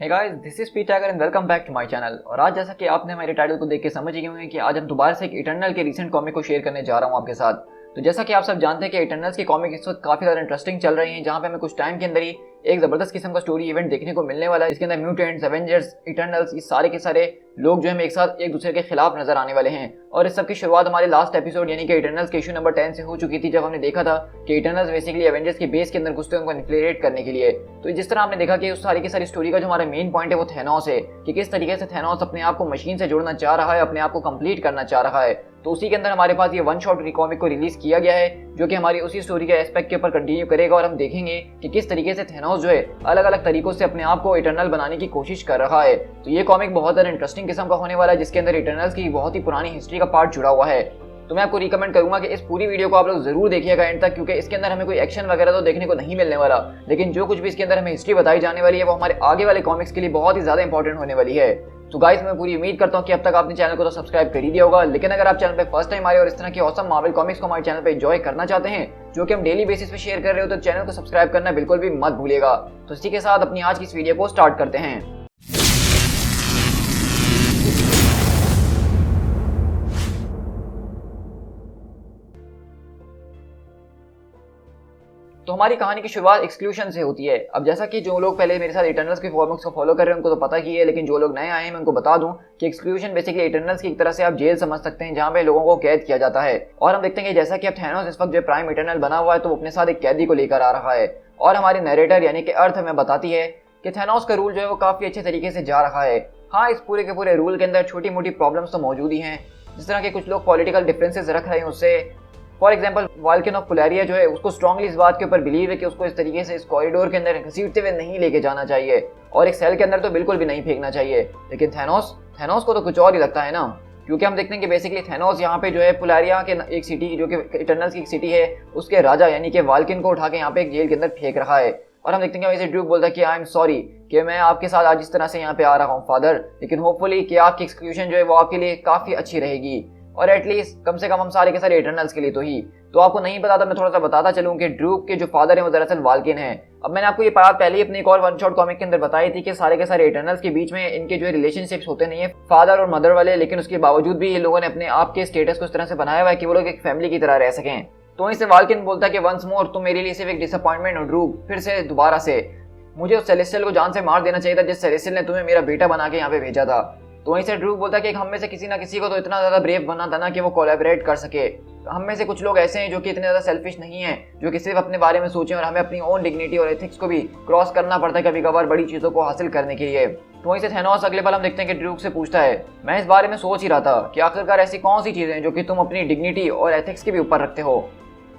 Hey guys, this is Peter and welcome back to my channel. और आज जैसा कि आपने हमारे टाइटल को देख के समझ गए होंगे कि आज हम दोबारा से एक इटर्नल के रीसेंट कॉमिक को शेयर करने जा रहा हूं आपके साथ। तो जैसा कि आप सब जानते हैं कि इटर्नल्स की कॉमिक इस वक्त काफी ज्यादा इंटरेस्टिंग चल रही हैं, जहां पे हमें कुछ टाइम के अंदर ही एक जबरदस्त किस्म का स्टोरी इवेंट देखने को मिलने वाला है, जिसके अंदर म्यूटेंट्स, एवेंजर्स, इटर्नल्स, ये सारे के सारे लोग जो है एक साथ एक दूसरे के खिलाफ नजर आने वाले हैं। और इस सब की शुरुआत हमारे लास्ट एपिसोड यानी कि इटर्नल्स के इशू नंबर 10 से हो चुकी थी, जब हमने देखा था कि इटर्नल्स बेसिकली एवेंजर्स के बेस के अंदर घुसते हैं उनको इन्फ्लेट करने के लिए। तो जिस तरह आपने देखा कि उस सारी की सारी स्टोरी का जो हमारा मेन पॉइंट है वो थैनोस है, कि किस तरीके से थैनोस अपने आप को मशीन से जोड़ना चाह रहा है, अपने आप को कंप्लीट करना चाह रहा है। तो उसी के अंदर हमारे पास ये वन शॉट कॉमिक को रिलीज किया गया है, जो कि हमारी उसी स्टोरी के एस्पेक्ट के ऊपर कंटिन्यू करेगा। और हम देखेंगे कि किस तरीके से थैनोस जो है अलग अलग तरीकों से अपने आप को इटर्नल बनाने की कोशिश कर रहा है। तो ये कॉमिक बहुत ज्यादा इंटरेस्टिंग किस्म का होने वाला है, जिसके अंदर इटर्नल्स की बहुत ही पुरानी हिस्ट्री का पार्ट जुड़ा हुआ है। तो मैं आपको रिकमेंड करूंगा कि इस पूरी वीडियो को आप लोग जरूर देखिएगा एंड तक, क्योंकि इसके अंदर हमें कोई एक्शन वगैरह तो देखने को नहीं मिलने वाला, लेकिन जो कुछ भी इसके अंदर हमें हिस्ट्री बताई जाने वाली है वो हमारे आगे वाले कॉमिक्स के लिए बहुत ही ज्यादा इंपॉर्टेंट होने वाली है। तो गाइस, मैं पूरी उम्मीद करता हूं कि अब तक आपने चैनल को तो सब्सक्राइब कर ही दिया होगा, लेकिन अगर आप चैनल पे फर्स्ट टाइम आए और इस तरह की ऑसम मार्वल कॉमिक्स को हमारे चैनल पे एंजॉय करना चाहते हैं, जो कि हम डेली बेसिस पे शेयर कर रहे हो, तो चैनल को सब्सक्राइब करना बिल्कुल भी मत भूलिएगा। तो इसी के साथ अपनी आज की इस वीडियो को स्टार्ट करते हैं। तो हमारी कहानी की शुरुआत एक्सक्लूशन से होती है। अब जैसा कि जो लोग पहले मेरे साथ इटर्नल्स के कॉमिक्स को फॉलो कर रहे हैं उनको तो पता ही है, लेकिन जो लोग नए आए हैं मैं उनको बता दूं कि एक्सक्लूशन बेसिकली इटर्नल्स की एक तरह से आप जेल समझ सकते हैं, जहां पे लोगों को कैद किया जाता है। और हम देखते हैं कि जैसा कि अब थैनोस इस वक्त जो प्राइम इटर्नल बना हुआ है, तो वो अपने साथ एक कैदी को लेकर आ रहा है। और हमारी नरेटर यानी कि अर्थ हमें बताती है कि थैनोस का रूल जो है वो काफी अच्छे तरीके से जा रहा है। हाँ, इस पूरे के पूरे रूल के अंदर छोटी मोटी प्रॉब्लम्स तो मौजूद ही हैं, जिस तरह के कुछ लोग पॉलिटिकल डिफरेंसेस रख रहे हैं उससे। फॉर एग्जाम्पल, वाल्किन ऑफ पुलेरिया जो है उसको स्ट्रांगली इस बात के ऊपर बिलीव है कि उसको इस तरीके से इस कॉरिडोर के अंदर घसीटते हुए नहीं लेके जाना चाहिए, और एक सेल के अंदर तो बिल्कुल भी नहीं फेंकना चाहिए। लेकिन थैनोस को तो कुछ और ही लगता है ना, क्योंकि हम देखते हैं कि बेसिकली थैनोस यहाँ पे जो है पुलेरिया के एक सिटी, जो कि इटर्नल्स की एक सिटी है, उसके राजा यानी कि वाल्किन को उठा के यहाँ पे एक जेल के अंदर फेंक रहा है। और हम देखते हैं कि वैसे ड्यूक बोलता है कि आई एम सॉरी कि मैं आपके साथ आज इस तरह से यहाँ पे आ रहा हूँ फादर, लेकिन होपफुली कि आपकी एक्सक्लूशन जो है वो आपके लिए काफी अच्छी रहेगी, और एटलीस्ट कम से कम हम सारे के सारे इटर्नल्स के लिए तो ही। तो आपको नहीं पता था, मैं थोड़ा सा बताता चलूं कि ड्रूक के जो फादर है वो दरअसल वाल्किन है। अब मैंने आपको ये बात पहले ही अपनी एक और वन शॉट कॉमिक के अंदर बताई थी कि सारे के सारे इटर्नल्स के बीच में इनके जो रिलेशनशिप्स होते नहीं है फादर और मदर वाले, लेकिन उसके बावजूद भी ये लोगों ने अपने आप के स्टेटस को इस तरह से बनाया हुआ है कि वो लोग एक फैमिली की तरह रह सकें। तो वहीं से वाल्किन बोलता है कि वंस मोर तुम मेरे लिए सिर्फ एक डिसअपॉइंटमेंट हो ड्रूक, फिर से दोबारा से मुझे उस सेलेस्टियल को जान से मार देना चाहिए था जिस सेलेस्टियल ने तुम्हें मेरा बेटा बना के यहाँ पे भेजा था। तो वहीं से ड्रूक बोलता है कि हम में से किसी ना किसी को तो इतना ज्यादा ब्रेव बनना था ना कि वो कोलैबोरेट कर सके। हम में से कुछ लोग ऐसे हैं जो कि इतने ज्यादा सेल्फिश नहीं हैं, जो कि सिर्फ अपने बारे में सोचें, और हमें अपनी ओन डिग्निटी और एथिक्स को भी क्रॉस करना पड़ता है कभी कभार बड़ी चीजों को हासिल करने के लिए। तो वहीं से थैनोस अगले पल हम देखते हैं कि ड्रूक से पूछता है, मैं इस बारे में सोच ही रहा था कि आखिरकार ऐसी कौन सी चीजें हैं जो कि तुम अपनी डिग्निटी और एथिक्स के भी ऊपर रखते हो।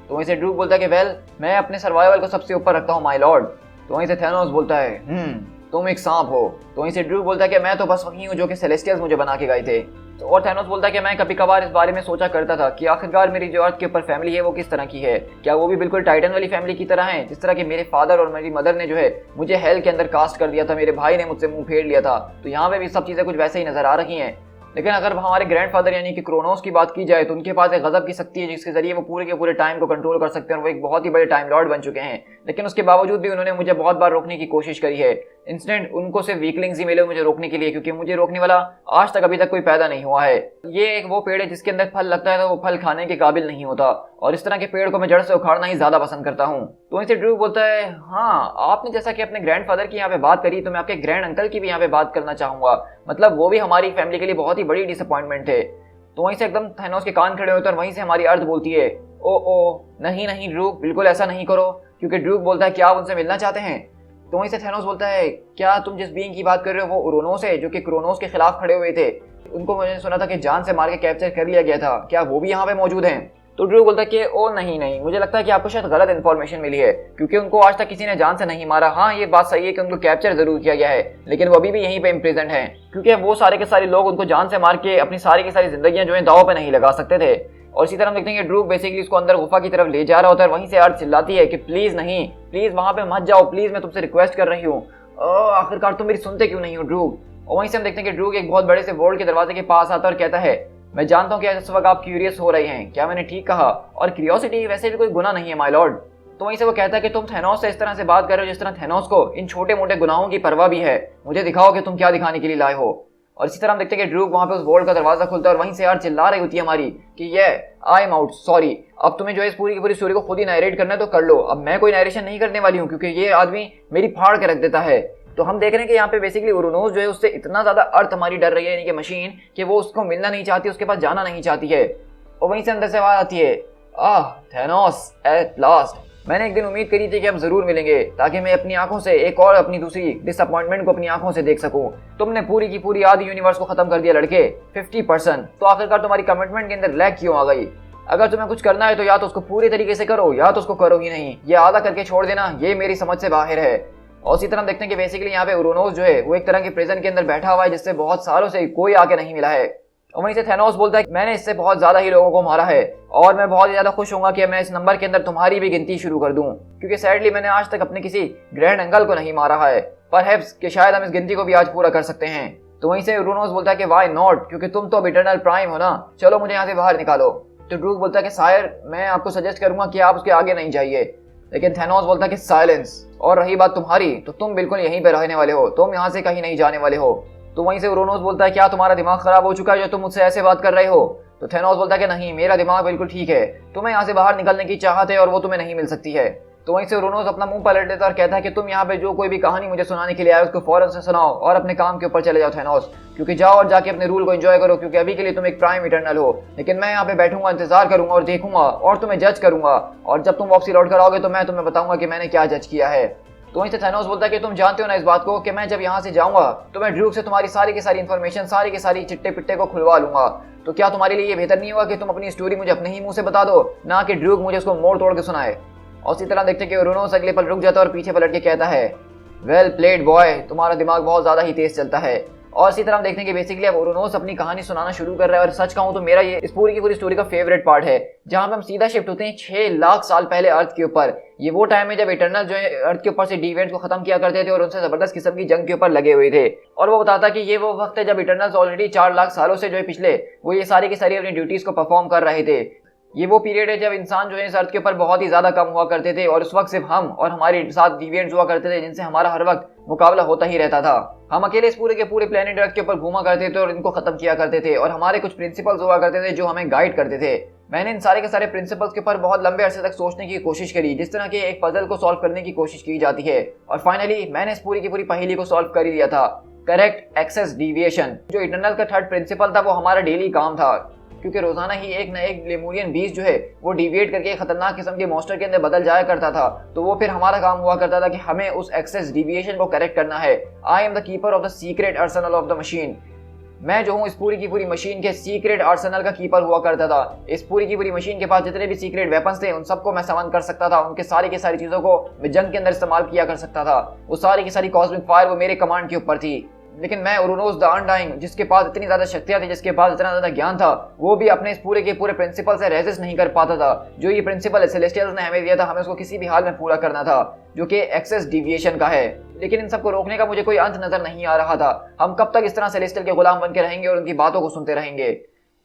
तो वहीं से ड्रूक बोलता है कि वेल, मैं अपने सर्वाइवल को सबसे ऊपर रखता हूँ माय लॉर्ड। तो वहीं से थैनोस बोलता है तुम एक सांप हो। तो वहीं से ड्रूक बोलता है कि मैं तो बस वही हूँ जो कि सेलेस्टियल्स मुझे बना के गए थे। तो और थैनोस बोलता है कि मैं कभी कभार इस बारे में सोचा करता था कि आखिरकार मेरी जो अर्थ के ऊपर फैमिली है वो किस तरह की है, क्या वो भी बिल्कुल टाइटन वाली फैमिली की तरह है, जिस तरह के मेरे फादर और मेरी मदर ने जो है मुझे हेल के अंदर कास्ट कर दिया था, मेरे भाई ने मुझसे मुंह फेर लिया था। तो यहाँ पे भी सब चीजें कुछ वैसे ही नजर आ रही हैं। लेकिन अगर हमारे ग्रैंडफादर यानी कि क्रोनोस की बात की जाए, तो उनके पास एक गजब की शक्ति है जिसके जरिए वो पूरे के पूरे टाइम को कंट्रोल कर सकते हैं, और वो एक बहुत ही बड़े टाइम लॉर्ड बन चुके हैं। लेकिन उसके बावजूद भी उन्होंने मुझे बहुत बार रोकने की कोशिश करी है। इंस्टेंट उनको सिर्फ वीकलिंग्स ही मिले मुझे रोकने के लिए, क्योंकि मुझे रोकने वाला आज तक अभी तक कोई पैदा नहीं हुआ है। ये एक वो पेड़ है जिसके अंदर फल लगता है तो वो फल खाने के काबिल नहीं होता, और इस तरह के पेड़ को मैं जड़ से उखाड़ना ही ज्यादा पसंद करता हूँ। तो इनसे ड्रू बोलता है, हाँ आपने जैसा कि अपने ग्रैंडफादर की यहाँ पे बात करी, तो मैं आपके ग्रैंड अंकल की भी यहाँ पे बात करना चाहूंगा। मतलब वो भी हमारी फैमिली के लिए बहुत ही बड़ी डिसअपॉइंटमेंट थे। तो वहीं से एकदम थैनोस के कान खड़े होते हैं, और वहीं से हमारी अर्थ बोलती है, ओ नहीं नहीं ड्रूक, बिल्कुल ऐसा नहीं करो। क्योंकि ड्रूक बोलता है, क्या आप उनसे मिलना चाहते हैं? तो वहीं से थैनोस बोलता है, क्या तुम जिस बीइंग की बात कर रहे हो वो उरोनोस है, जो कि क्रोनोस के खिलाफ खड़े हुए थे? उनको मैंने सुना था कि जान से मार के कैप्चर कर लिया गया था, क्या वो भी यहाँ पे मौजूद हैं? तो ड्रू बोलता है कि ओ नहीं, मुझे लगता है कि आपको शायद गलत इन्फॉर्मेशन मिली है, क्योंकि उनको आज तक किसी ने जान से नहीं मारा। हाँ, ये बात सही है कि उनको कैप्चर जरूर किया गया है, लेकिन वो अभी भी यहीं पे इम्प्रिजन्ड हैं, क्योंकि वो सारे के सारे लोग उनको जान से मार के अपनी सारी की सारी जिंदगियां जो है दांव पे नहीं लगा सकते थे। और इसी तरह हम देखते हैं कि ड्रूक बेसिकली उसको अंदर गुफा की तरफ ले जा रहा होता है, और वहीं से अर्थ चिल्लाती है कि प्लीज नहीं, प्लीज वहां पे मत जाओ, प्लीज मैं तुमसे रिक्वेस्ट कर रही हूँ। आखिरकार तुम मेरी सुनते क्यों नहीं हो ड्रूक? और वहीं से हम देखते हैं कि ड्रूक एक बहुत बड़े से वॉल के दरवाजे के पास आता है और कहता है, मैं जानता हूँ कि इस वक्त आप क्यूरियस हो रहे हैं, क्या मैंने ठीक कहा? और क्यूरियोसिटी वैसे भी कोई गुनाह नहीं है माय लॉर्ड। तो वहीं से वो कहता है कि तुम थैनोस से इस तरह से बात कर रहे हो जिस तरह थैनोस को इन छोटे मोटे गुनाहों की परवाह भी है, मुझे दिखाओ कि तुम क्या दिखाने के लिए लाए हो। और इसी तरह हम देखते हैं कि ड्रूक वहां पे उस वॉल्ट का दरवाजा खुलता है और वहीं से यार चिल्ला रही होती है हमारी कि ये आई एम आउट, सॉरी, अब तुम्हें जो है इस पूरी की पूरी स्टोरी को खुद ही नरेट करना है तो कर लो, अब मैं कोई नरेशन नहीं करने वाली हूँ क्योंकि ये आदमी मेरी फाड़ के रख देता है। तो हम देख रहे हैं कि यहाँ पे बेसिकली उरोनोस जो है उससे इतना ज्यादा अर्थ हमारी डर रही है यानी कि मशीन, कि वो उसको मिलना नहीं चाहती, उसके पास जाना नहीं चाहती है। और वहीं से अंदर से आवाज आती है, आह थैनोस एट लास्ट, मैंने एक दिन उम्मीद करी थी कि हम जरूर मिलेंगे ताकि मैं अपनी आंखों से एक और अपनी दूसरी डिसअपॉइंटमेंट को अपनी आंखों से देख सकूं। तुमने पूरी की पूरी आधी यूनिवर्स को खत्म कर दिया लड़के, 50%। तो आखिरकार तुम्हारी कमिटमेंट के अंदर लैग क्यों आ गई? अगर तुम्हें कुछ करना है तो या तो उसको पूरी तरीके से करो या तो उसको करो ही नहीं, ये आधा करके छोड़ देना ये मेरी समझ से बाहर है। और इसी तरह हम देखते हैं कि बेसिकली यहाँ पे उरोनोस जो है वो एक तरह के प्रिजन के अंदर बैठा हुआ है जिससे बहुत सालों से कोई आके नहीं मिला है। और वहीं से थैनोस बोलता है कि मैंने इससे बहुत ज्यादा ही लोगों को मारा है और मैं बहुत ज्यादा खुश होऊंगा कि मैं इस नंबर के अंदर तुम्हारी भी गिनती शुरू कर दूं, क्योंकि सैडली मैंने आज तक अपने किसी ग्रैंड अंकल को नहीं मारा है, परहैप्स कि शायद हम इस गिनती को भी आज पूरा कर सकते हैं। तो वहीं से उरोनोस बोलता है कि व्हाई नॉट, क्योंकि तुम तो अब इटर्नल प्राइम हो ना, चलो मुझे यहाँ से बाहर निकालो। तो ड्रूक बोलता है कि शायर मैं आपको सजेस्ट करूंगा कि आप उसके आगे नहीं जाइए, लेकिन थैनोस बोलता है कि साइलेंस, और रही बात तुम्हारी तो तुम बिल्कुल यहीं पे रहने वाले हो, तुम यहाँ से कहीं नहीं जाने वाले हो। तो वहीं से उरोनोस बोलता है क्या तुम्हारा दिमाग खराब हो चुका है जो तुम मुझसे ऐसे बात कर रहे हो? तो थैनोस बोलता है कि नहीं, मेरा दिमाग बिल्कुल ठीक है, तुम्हें यहाँ से बाहर निकलने की चाहत है और वो तुम्हें नहीं मिल सकती है। तो वहीं से उरोनोस अपना मुंह पलट देता है और कहता है कि तुम यहाँ पे जो कोई भी कहानी मुझे सुनाने के लिए आए उसको फौरन से सुनाओ और अपने काम के ऊपर चले जाओ थैनोस, क्योंकि जाओ और जाके अपने रूल को एंजॉय करो, क्योंकि अभी के लिए तुम एक प्राइम इटर्नल हो, लेकिन मैं यहाँ पे बैठूंगा, इंतजार करूंगा और देखूंगा और तुम्हें जज करूंगा, और जब तुम वापसी लौट कर आओगे तो मैं तुम्हें बताऊंगा कि मैंने क्या जज किया है। तो वहीं से थैनोस बोलता है कि तुम जानते हो ना इस बात को कि मैं जब यहाँ से जाऊंगा तो मैं ड्रूक से तुम्हारी सारी की सारी इन्फॉर्मेशन, सारी की सारी चिट्टे पिट्टे को खुलवा लूंगा, तो क्या तुम्हारे लिए ये बेहतर नहीं होगा कि तुम अपनी स्टोरी मुझे अपने ही मुंह से बता दो, ना कि ड्रूक मुझे उसको मोड़ तोड़ के सुनाए। और इसी तरह देखते हैं कि उरोनोस अगले पल रुक जाता है और पीछे पलट के कहता है, वेल प्लेड बॉय, तुम्हारा दिमाग बहुत ज्यादा ही तेज चलता है। और इसी तरह हम देखते हैं कि बेसिकली अब उरोनोस अपनी कहानी सुनाना शुरू कर रहा है, और सच कहूं तो मेरा ये इस पूरी की पूरी स्टोरी का फेवरेट पार्ट है, जहां पे हम सीधा शिफ्ट होते हैं 6 लाख साल पहले अर्थ के ऊपर। ये वो टाइम है जब इटर्नल जो है अर्थ के ऊपर से डिविएंट्स को खत्म किया करते थे और उनसे जबरदस्त किस्म की जंग के ऊपर लगे हुए थे। और वो बताता कि ये वो वक्त है जब इटर्नल्स ऑलरेडी 4 लाख सालों से जो है पिछले वो ये सारी की सारी अपनी ड्यूटीज को परफॉर्म कर रहे थे। ये वो पीरियड है जब इंसान जो है इस अर्थ के ऊपर बहुत ही ज्यादा कम हुआ करते थे और उस वक्त सिर्फ हम और हमारे साथ डिविएंट्स हुआ करते थे जिनसे हमारा हर वक्त मुकाबला होता ही रहता था। हम अकेले इस पूरे के पूरे प्लेनेट अर्थ के ऊपर घूमा करते थे और इनको खत्म किया करते थे, और हमारे कुछ प्रिंसिपल्स हुआ करते थे जो हमें गाइड करते थे। मैंने इन सारे के सारे प्रिंसिपल्स के ऊपर बहुत लंबे अरसे तक सोचने की कोशिश करी, जिस तरह के एक पजल को सॉल्व करने की कोशिश की जाती है, और फाइनली मैंने इस पूरी की पूरी पहेली को सॉल्व कर ही लिया था। करेक्ट एक्सेस डिविएशन, जो इटर्नल का थर्ड प्रिंसिपल था, वो हमारा डेली काम था, क्योंकि रोजाना ही एक न एक लेमूरियन बीस्ट जो है वो डिविएट करके खतरनाक किस्म के मॉन्स्टर के अंदर बदल जाया करता था। तो वो फिर हमारा काम हुआ करता था कि हमें उस एक्सेस डिविएशन को करेक्ट करना है। I am the keeper of the secret Arsenal of the machine, मैं जो हूँ इस पूरी की पूरी मशीन के सीक्रेट आर्सेनल का कीपर हुआ करता था। इस पूरी की पूरी मशीन के पास जितने भी सीक्रेट वेपन्स थे उन सबको मैं समन कर सकता था, उनके सारी की सारी चीजों को मैं जंग के अंदर इस्तेमाल किया कर सकता था। वो सारी की सारी कॉस्मिक फायर वो मेरे कमांड के ऊपर थी। लेकिन मैं उरोनोस द अनडाइंग, जिसके पास इतनी ज्यादा शक्तियां थी, जिसके पास इतना ज्यादा ज्ञान था, वो भी अपने इस पूरे के पूरे प्रिंसिपल से रेजिस्ट नहीं कर पाता था। जो ये प्रिंसिपल सेलेस्टियल्स ने हमें दिया था, हमें उसको किसी भी हाल में पूरा करना था, जो कि एक्सेस डिविएशन का है। लेकिन इन सबको रोकने का मुझे कोई अंत नजर नहीं आ रहा था। हम कब तक इस तरह सेलेस्टियल के गुलाम बन के रहेंगे और उनकी बातों को सुनते रहेंगे?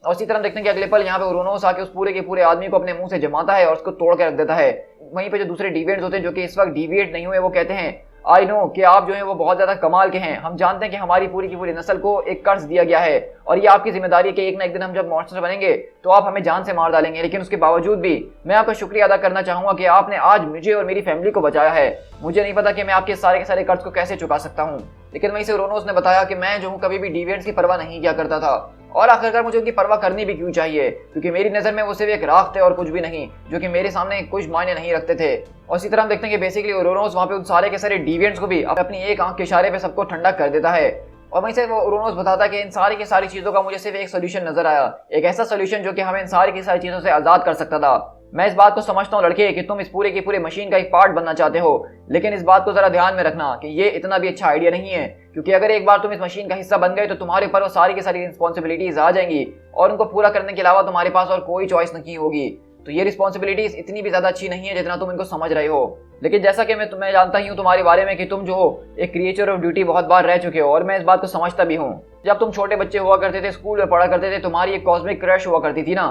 और इसी तरह देखते हैं कि अगले पल यहाँ पे उरोनोस आके उस पूरे के पूरे आदमी को अपने मुंह से जमाता है और उसको तोड़ के रख देता है। वहीं पे जो दूसरे डिविएट्स होते हैं जो कि इस वक्त डिविएट नहीं हुए, वो कहते हैं आई नो कि आप जो है वो बहुत ज्यादा कमाल के हैं, हम जानते हैं कि हमारी पूरी की पूरी नस्ल को एक कर्ज दिया गया है और ये आपकी जिम्मेदारी है कि एक ना एक दिन हम जब मॉन्स्टर बनेंगे तो आप हमें जान से मार डालेंगे। लेकिन उसके बावजूद भी मैं आपका शुक्रिया अदा करना चाहूंगा कि आपने आज मुझे और मेरी फैमिली को बचाया है। मुझे नहीं पता कि मैं आपके सारे के सारे कर्ज को कैसे चुका सकता हूँ। लेकिन वहीं से उरोनोस ने बताया कि मैं जो हूँ कभी भी डिविएंट्स की परवाह नहीं किया करता था, और आखिरकार मुझे उनकी परवाह करनी भी क्यों चाहिए, क्योंकि मेरी नजर में वो सिर्फ एक राख थे और कुछ भी नहीं, जो कि मेरे सामने कुछ मायने नहीं रखते थे। और इसी तरह हम देखते हैं कि बेसिकली उरोनोस वहां पे उन सारे के सारे डिविएंट्स को भी अपनी एक आंख के इशारे पे सबको ठंडा कर देता है। और वहीं से वो उरोनोस बताता है कि इन सारी की सारी चीजों का मुझे सिर्फ एक सोल्यूशन नजर आया, एक ऐसा सोल्यूशन जो कि हमें इन सारी की सारी चीजों से आजाद कर सकता था। मैं इस बात को समझता हूँ लड़के कि तुम इस पूरे की पूरे मशीन का एक पार्ट बनना चाहते हो, लेकिन इस बात को जरा ध्यान में रखना कि ये इतना भी अच्छा आइडिया नहीं है, क्योंकि अगर एक बार तुम इस मशीन का हिस्सा बन गए तो तुम्हारे ऊपर वो सारी की सारी रिस्पॉन्सिबिलिटीज आ जाएंगी और उनको पूरा करने के अलावा तुम्हारे पास और कोई चॉइस नहीं होगी। तो ये रिस्पॉन्सिबिलिटीज इतनी भी ज्यादा अच्छी नहीं है जितना तुम इनको समझ रहे हो। लेकिन जैसा कि मैं जानता ही हूँ तुम्हारे बारे में कि तुम जो हो एक क्रिएचर ऑफ ड्यूटी बहुत बार रह चुके हो, और मैं इस बात को समझता भी हूँ। जब तुम छोटे बच्चे हुआ करते थे, स्कूल में पढ़ा करते थे, तुम्हारी एक कॉस्मिक क्रश हुआ करती थी ना,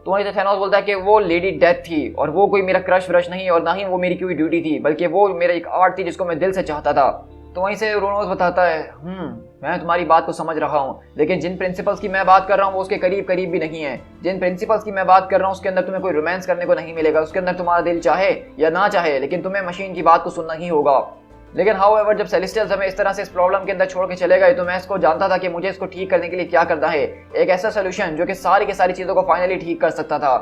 तो वहीं से थैनोस बोलता है कि वो लेडी डेथ थी और वो कोई मेरा क्रश व्रश नहीं और ना ही वो मेरी कोई थी थी, बल्कि वो मेरा एक आर्ट थी जिसको मैं दिल से चाहता था। तो वहीं से क्रोनोस बताता है मैं तुम्हारी बात को समझ रहा हूँ, लेकिन जिन प्रिंसिपल्स की मैं बात कर रहा हूँ वो उसके करीब करीब भी नहीं है। जिन प्रिंसिपल्स की मैं बात कर रहा हूँ उसके अंदर तुम्हें कोई रोमांस करने को नहीं मिलेगा, उसके अंदर तुम्हारा दिल चाहे या ना चाहे लेकिन तुम्हें मशीन की बात को सुनना ही होगा। लेकिन हाउएवर जब सेलेस्टियल्स हमें इस तरह से इस प्रॉब्लम के अंदर छोड़ के चले गए तो मैं इसको जानता था कि मुझे इसको ठीक करने के लिए क्या करना है, एक ऐसा सोल्यूशन जो कि सारी की सारी चीज़ों को फाइनली ठीक कर सकता था।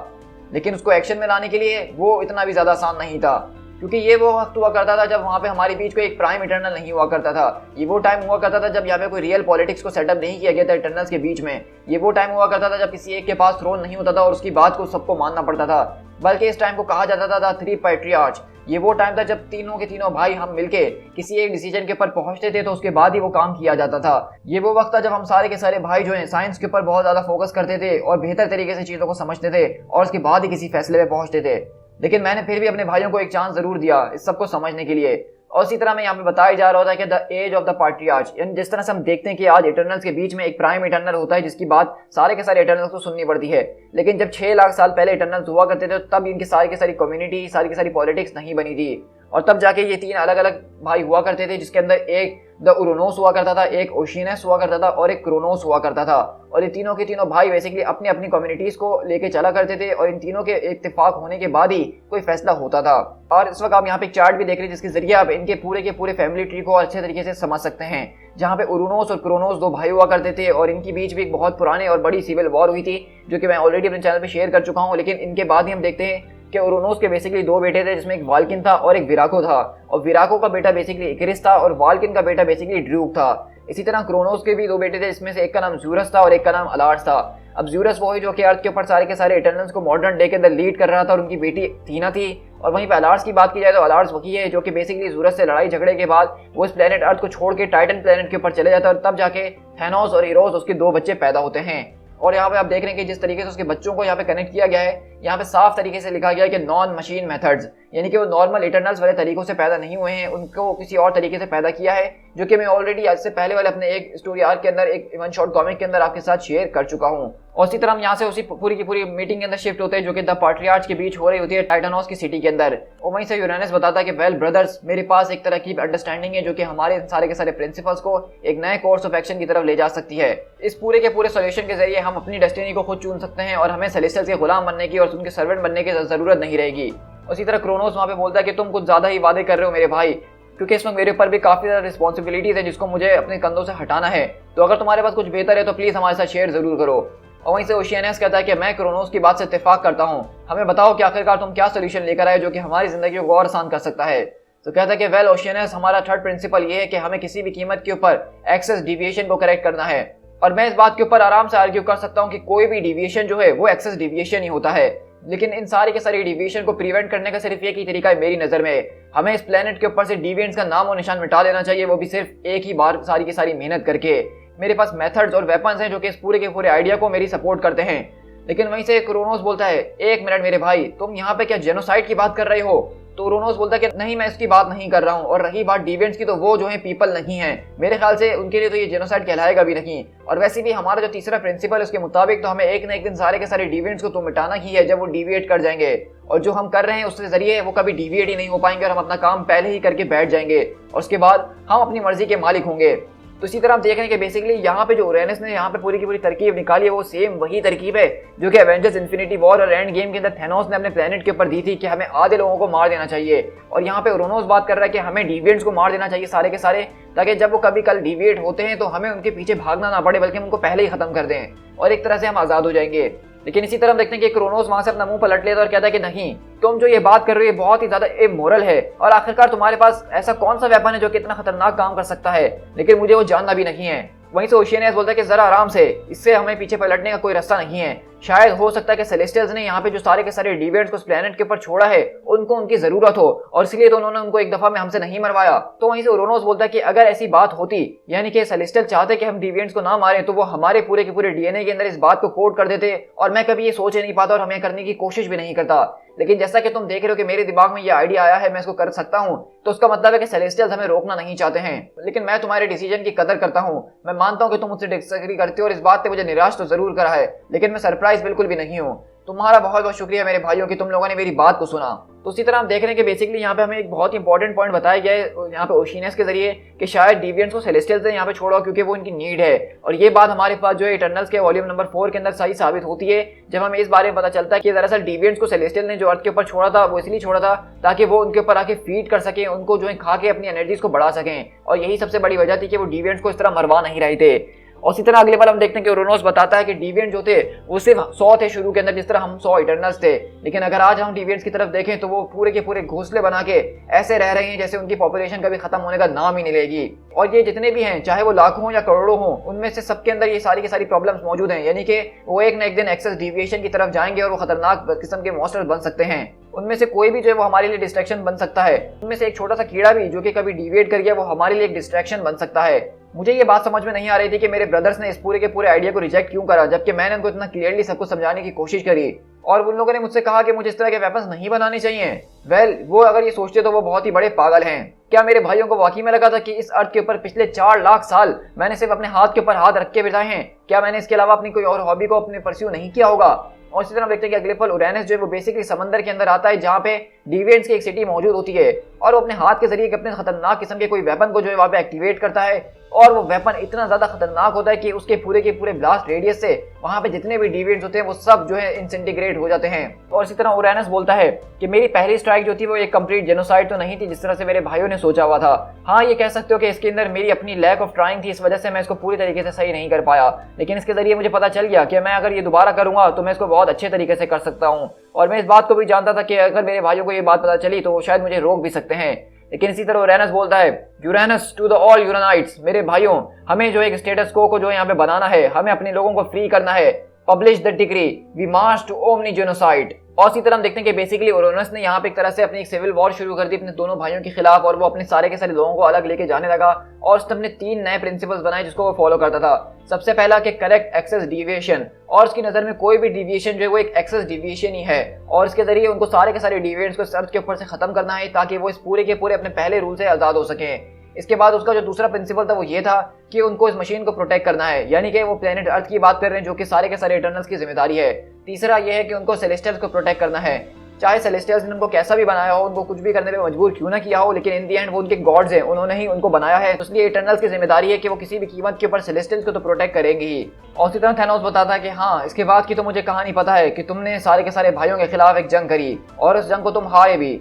लेकिन उसको एक्शन में लाने के लिए वो इतना भी ज़्यादा आसान नहीं था, क्योंकि ये वो वक्त हुआ करता था जब वहाँ पे हमारे बीच कोई एक प्राइम इटर्नल नहीं हुआ करता था। ये वो टाइम हुआ करता था जब यहाँ पे कोई रियल पॉलिटिक्स को सेटअप नहीं किया गया था इटर्नल्स के बीच में। ये वो टाइम हुआ करता था जब किसी एक के पास थ्रोन नहीं होता था और उसकी बात को सबको मानना पड़ता था, बल्कि इस टाइम को कहा जाता था द 3 पैट्रियार्च। ये वो टाइम था जब तीनों के तीनों भाई हम मिलके किसी एक डिसीजन के ऊपर पहुंचते थे तो उसके बाद ही वो काम किया जाता था। ये वो वक्त था जब हम सारे के सारे भाई जो हैं साइंस के ऊपर बहुत ज्यादा फोकस करते थे और बेहतर तरीके से चीजों को समझते थे और उसके बाद ही किसी फैसले पे पहुंचते थे। लेकिन मैंने फिर भी अपने भाइयों को एक चांस जरूर दिया इस सबको समझने के लिए। और इसी तरह मैं यहाँ पे बताया जा रहा था कि the age of the patriarch, यानी जिस तरह से हम देखते हैं कि आज इटर्नल्स के बीच में एक प्राइम इटर्नल होता है जिसकी बात सारे के सारे इटर्नल्स को सुननी पड़ती है। लेकिन जब 6 लाख साल पहले इटर्नल्स हुआ करते थे तब इनकी सारी की सारी कम्युनिटी, सारी की सारी पॉलिटिक्स नहीं बनी थी। और तब जाके ये 3 अलग अलग भाई हुआ करते थे, जिसके अंदर एक द उरोनोस हुआ करता था, एक ओशिनस हुआ करता था और एक क्रोनोस हुआ करता था। और ये तीनों के तीनों भाई बेसिकली अपनी अपनी कम्युनिटीज को लेके चला करते थे और इन तीनों के इत्तेफाक होने के बाद ही कोई फैसला होता था। और इस वक्त आप यहाँ पे एक चार्ट भी देख रहे हैं जिसके जरिए आप इनके पूरे के पूरे फैमिली ट्री को अच्छे तरीके से समझ सकते हैं, जहाँ पे उरोनोस और क्रोनोस 2 भाई हुआ करते थे और इनके बीच भी एक बहुत पुराने और बड़ी सिविल वॉर हुई थी जो कि मैं ऑलरेडी अपने चैनल पे शेयर कर चुका हूँ। लेकिन इनके बाद ही हम देखते हैं कि उरोनोस के बेसिकली 2 बेटे थे, जिसमें एक वाल्किन था और एक विराको था। और विराको का बेटा बेसिकली इकरिस था और वाल्किन का बेटा बेसिकली ड्रूक था। इसी तरह क्रोनोस के भी 2 बेटे थे, जिसमें से एक का नाम ज़ूरस था और एक का नाम अलार्स था। अब ज़ूरस वो है जो कि अर्थ के ऊपर सारे के सारे इटर्नल्स को मॉडर्न डे के अंदर लीड कर रहा था और उनकी बेटी थीना थी। और वहीं पे अलार्स की बात की जाए तो अलार्स वही है जो कि बेसिकली ज़ूरस से लड़ाई झगड़े के बाद वो इस प्लेनेट अर्थ को छोड़ के टाइटन प्लेनेट के ऊपर चले जाता है और तब जाके थैनोस और इरोस उसके 2 बच्चे पैदा होते हैं। और यहाँ पे आप देख रहे हैं कि जिस तरीके से उसके बच्चों को यहाँ पे कनेक्ट किया गया है, यहाँ पे साफ तरीके से लिखा गया है कि नॉन मशीन मेथड्स, यानी कि वो नॉर्मल इटर्नल्स वाले तरीकों से पैदा नहीं हुए हैं, उनको किसी और तरीके से पैदा किया है, जो कि मैं ऑलरेडी आज से पहले वाले अपने एक स्टोरी आर्क के अंदर, एक वन शॉट कॉमिक के अंदर आपके साथ शेयर कर चुका हूँ। और इसी तरह हम यहाँ से उसी पूरी की पूरी मीटिंग के अंदर शिफ्ट होते हैं जो कि द पैट्रियार्च के बीच हो रही होती है टाइटनोस की सिटी के अंदर। और वहीं से यूरेनस बताता है कि वेल ब्रदर्स, मेरे पास एक तरह की अंडरस्टैंडिंग है जो कि हमारे सारे के सारे प्रिंसिपल्स को एक नए कोर्स ऑफ एक्शन की तरफ ले जा सकती है। इस पूरे के पूरे सोल्यूशन के जरिए हम अपनी डेस्टिनी को खुद चुन सकते हैं और हमें सेलेस्टियल्स के गुलाम बनने की और उनके सर्वेंट बनने की जरूरत नहीं रहेगी। उसी तरह क्रोनोस वहाँ पे बोलता है कि तुम कुछ ज्यादा ही वादे कर रहे हो मेरे भाई, क्योंकि इसमें मेरे ऊपर भी काफी ज्यादा रिस्पॉन्सिबिलिटीज है जिसको मुझे अपने कंधों से हटाना है। तो अगर तुम्हारे पास कुछ बेहतर है तो प्लीज हमारे साथ शेयर जरूर करो। और वहीं से ओशियनस कहता है कि मैं क्रोनोस की बात से इत्तेफाक करता हूँ, हमें बताओ कि आखिरकार तुम क्या सोल्यूशन लेकर आए जो कि हमारी जिंदगी को और आसान कर सकता है। तो कहता है कि वेल ओशियनस, हमारा थर्ड प्रिंसिपल ये है कि हमें किसी भी कीमत के ऊपर एक्सेस डिविएशन को करेक्ट करना है। और मैं इस बात के ऊपर आराम से आर्ग्यू कर सकता हूँ कि कोई भी डिविएशन जो है वो एक्सेस डिविएशन ही होता है। लेकिन इन सारी के सारे डिविएशन को प्रिवेंट करने का सिर्फ एक ही तरीका है मेरी नजर में, हमें इस प्लेनेट के ऊपर से डिविएंट्स का नाम और निशान मिटा देना चाहिए, वो भी सिर्फ एक ही बार सारी की सारी मेहनत करके। मेरे पास मेथड्स और वेपन्स हैं जो कि इस पूरे के पूरे आइडिया को मेरी सपोर्ट करते हैं। लेकिन वहीं से क्रोनोस बोलता है, एक मिनट मेरे भाई, तुम यहाँ पे क्या जेनोसाइड की बात कर रहे हो? तो क्रोनोस बोलता है कि नहीं, मैं इसकी बात नहीं कर रहा हूँ। और रही बात डिविएंट्स की, तो वो जो है पीपल नहीं है, मेरे ख्याल से उनके लिए तो ये जेनोसाइड कहलाएगा भी नहीं। और वैसे भी हमारा जो तीसरा प्रिंसिपल है उसके मुताबिक तो हमें एक ना एक दिन सारे के सारे डिविएंट्स को तो मिटाना ही है जब वो डिविएट कर जाएंगे। और जो हम कर रहे हैं उसके जरिए वो कभी डिविएट ही नहीं हो पाएंगे और हम अपना काम पहले ही करके बैठ जाएंगे और उसके बाद हम अपनी मर्जी के मालिक होंगे। तो इसी तरह आप देख रहे हैं कि बेसिकली यहाँ पे जो यूरेनस ने यहाँ पे पूरी की पूरी तरकीब निकाली है वो सेम वही तरकीब है जो कि एवेंजर्स इन्फिनिटी वॉर और एंड गेम के अंदर थैनोस ने अपने प्लेनेट के ऊपर दी थी कि हमें आधे लोगों को मार देना चाहिए। और यहाँ पे क्रोनोस बात कर रहा है कि हमें डिविएंट्स को मार देना चाहिए सारे के सारे, ताकि जब वो कभी कल डिविएट होते हैं तो हमें उनके पीछे भागना ना पड़े, बल्कि हम उनको पहले ही खत्म कर दें और एक तरह से हम आजाद हो जाएंगे। लेकिन इसी तरह हम देखते हैं कि क्रोनोस वहां से अपना मुंह पलट लेता और कहता है कि नहीं, तुम जो ये बात कर रहे हो ये बहुत ही ज्यादा इमोरल है और आखिरकार तुम्हारे पास ऐसा कौन सा वेपन है जो कि इतना खतरनाक काम कर सकता है, लेकिन मुझे वो जानना भी नहीं है। वहीं से ओशियनस बोलता है कि जरा आराम से, इससे हमें पीछे पलटने का कोई रास्ता नहीं है। शायद हो सकता है कि सेलेस्टियल्स ने यहाँ पे जो सारे के सारे डिविएंट्स को इस प्लेनेट के ऊपर छोड़ा है उनको उनकी जरूरत हो और इसलिए तो उन्होंने उनको एक दफा में हमसे नहीं मरवाया। तो वहीं से क्रोनोस बोलता है कि अगर ऐसी बात होती, यानी कि सेलेस्टियल चाहते कि हम डिविएंट्स को ना मारें, तो वो हमारे पूरे के पूरे डीएनए के अंदर इस बात को कोड कर देते और मैं कभी ये सोच ही नहीं पाता और हमें करने की कोशिश भी नहीं करता। लेकिन जैसा कि तुम देख रहे हो कि मेरे दिमाग में ये आइडिया आया है, मैं इसको कर सकता हूँ, तो उसका मतलब है कि सेलेस्टियल्स हमें रोकना नहीं चाहते हैं। लेकिन मैं तुम्हारे डिसीजन की कदर करता हूँ, मैं मानता हूँ कि तुम मुझसे डिसएग्री करते हो और इस बात पे मुझे निराश तो जरूर करा है, लेकिन मैं सरप्राइज बिल्कुल भी नहीं हूँ। तुम्हारा बहुत बहुत शुक्रिया मेरे भाइयों कि तुम लोगों ने मेरी बात को सुना। तो उसी तरह हम देख रहे हैं कि बेसिकली यहाँ पे हमें एक बहुत ही इंपॉर्टेंट पॉइंट बताया गया है यहाँ पे ओशियस के जरिए कि शायद डिवियंट्स को सेलेस्टियल्स ने यहाँ पे छोड़ा क्योंकि वो इनकी नीड है। और ये बात हमारे पास जो है इटर्नल्स के वॉल्यूम नंबर 4 के अंदर सही साबित होती है, जब हमें इस बारे में पता चलता है कि दरअसल डिवियंट्स को सेलेस्टियल ने जो अर्थ के ऊपर छोड़ा था वो इसलिए छोड़ा था ताकि वो उनके ऊपर आके फीड कर सके, उनको जो है खा के अपनी एनर्जीज को बढ़ा सकें। और यही सबसे बड़ी वजह थी कि वो डिवियंट्स को इस तरह मरवा नहीं रहे थे। और इसी तरह अगले बार हम देखते हैं कि उरोनोस बताता है कि डिविएंट जो थे वो सिर्फ 100 थे शुरू के अंदर, जिस तरह हम 100 इटर्नल्स थे। लेकिन अगर आज हम डिविएंट्स की तरफ देखें तो वो पूरे के पूरे घोंसले बना के ऐसे रह रहे हैं जैसे उनकी पॉपुलेशन कभी खत्म होने का नाम ही नहीं लेगी। और ये जितने भी हैं, चाहे वो लाखों हो या करोड़ों हो, उनमें से सबके अंदर ये सारी की सारी प्रॉब्लम्स मौजूद हैं। यानी कि वो एक न एक दिन एक्सेस डिविएशन की तरफ जाएंगे और वो खतरनाक किस्म के मॉन्स्टर्स बन सकते हैं। उनमें से कोई भी जो है वो हमारे लिए डिस्ट्रैक्शन बन सकता है। उनमें से एक छोटा सा कीड़ा भी जो कि कभी डिविएट कर गया वो हमारे लिए एक डिस्ट्रैक्शन बन सकता है। मुझे ये बात समझ में नहीं आ रही थी कि मेरे ब्रदर्स ने इस पूरे के पूरे आइडिया को रिजेक्ट क्यों करा, जबकि मैंने उनको इतना क्लियरली सब कुछ समझाने की कोशिश करी। और उन लोगों ने मुझसे कहा कि मुझे इस तरह के वेपन्स नहीं बनाने चाहिए। वेल, वो अगर ये सोचते तो वो बहुत ही बड़े पागल हैं। क्या मेरे भाइयों को वाकई में लगा था कि इस अर्थ के ऊपर पिछले 4 लाख साल मैंने सिर्फ अपने हाथ के ऊपर हाथ रख के बिताए हैं? क्या मैंने इसके अलावा अपनी कोई और हॉबी को अपने परस्यू नहीं किया होगा? और इसी तरह देखते हैं कि अगले पल उरेनस जो है वो बेसिकली समंदर के अंदर आता है जहाँ पे डिविएंट्स की एक सिटी मौजूद होती है। और वो अपने हाथ के जरिए अपने खतरनाक किस्म के कोई वेपन को जो है वहाँ पे एक्टिवेट करता है। और वो वेपन इतना ज्यादा खतरनाक होता है कि उसके पूरे के पूरे ब्लास्ट रेडियस से वहां पे जितने भी डिविएंट्स होते हैं वो सब जो है इंसेंटिग्रेट हो जाते हैं। और इसी तरह उरेनस बोलता है कि मेरी पहली स्ट्राइक जो थी वो एक कंप्लीट जेनोसाइड तो नहीं थी जिस तरह से मेरे भाइयों ने सोचा हुआ था। हाँ, ये कह सकते हो कि इसके अंदर मेरी अपनी लैक ऑफ ट्राइंग थी, इस वजह से मैं इसको पूरी तरीके से सही नहीं कर पाया। लेकिन इसके जरिए मुझे पता चल गया कि मैं अगर ये दोबारा करूंगा तो मैं इसको बहुत अच्छे तरीके से कर सकता हूँ। और मैं इस बात को भी जानता था कि अगर मेरे भाइयों को ये बात पता चली तो वो शायद मुझे रोक भी सकते हैं। लेकिन इसी तरह उरेनस बोलता है, यूरेनस टू द ऑल यूरेनाइट्स, मेरे भाइयों हमें जो एक स्टेटस को जो यहाँ पे बनाना है, हमें अपने लोगों को फ्री करना है। Publish the decree, we march to omni genocide. और इसी तरह हम देखते हैं कि बेसिकली उरेनस ने यहाँ पे एक तरह से अपनी एक सिविल वॉर शुरू कर दी अपने दोनों भाइयों के खिलाफ। और वो अपने सारे के सारे लोगों को अलग लेके जाने लगा और उसने अपने 3 नए प्रिंसिपल्स बनाए जिसको वो फॉलो करता था। सबसे पहला कि करेक्ट एक्सेस डिविएशन, और उसकी नजर में कोई भी डिविएशन जो है वो एक एक्सेस डिविएशन ही है। और इसके जरिए उनको सारे के सारे डिविएंट्स को सर्च के ऊपर से खत्म करना है ताकि वो इस पूरे के पूरे अपने पहले रूल से आजाद हो सके। इसके बाद उसका जो दूसरा प्रिंसिपल था वो ये था कि उनको इस मशीन को प्रोटेक्ट करना है, यानी कि वो प्लेनेट अर्थ की बात कर रहे हैं जो कि सारे के सारे इटर्नल्स की जिम्मेदारी है। तीसरा ये है कि उनको सेलेस्टियल्स को प्रोटेक्ट करना है, चाहे सेलेस्टियल्स ने उनको कैसा भी बनाया हो, उनको कुछ भी करने पे मजबूर क्यों ना किया हो, लेकिन इन दी एंड वो उनके गॉड्स हैं, उन्होंने ही उनको बनाया है। इसलिए इटर्नल्स की जिम्मेदारी है कि वो किसी भी कीमत के ऊपर सेलेस्टियल्स को तो प्रोटेक्ट करेंगे ही। और इसी तरह थैनोस बताता है कि हाँ, इसके बाद की तो मुझे कहानी पता है कि तुमने सारे के सारे भाइयों के खिलाफ एक जंग करी और उस जंग को तुम हारे भी।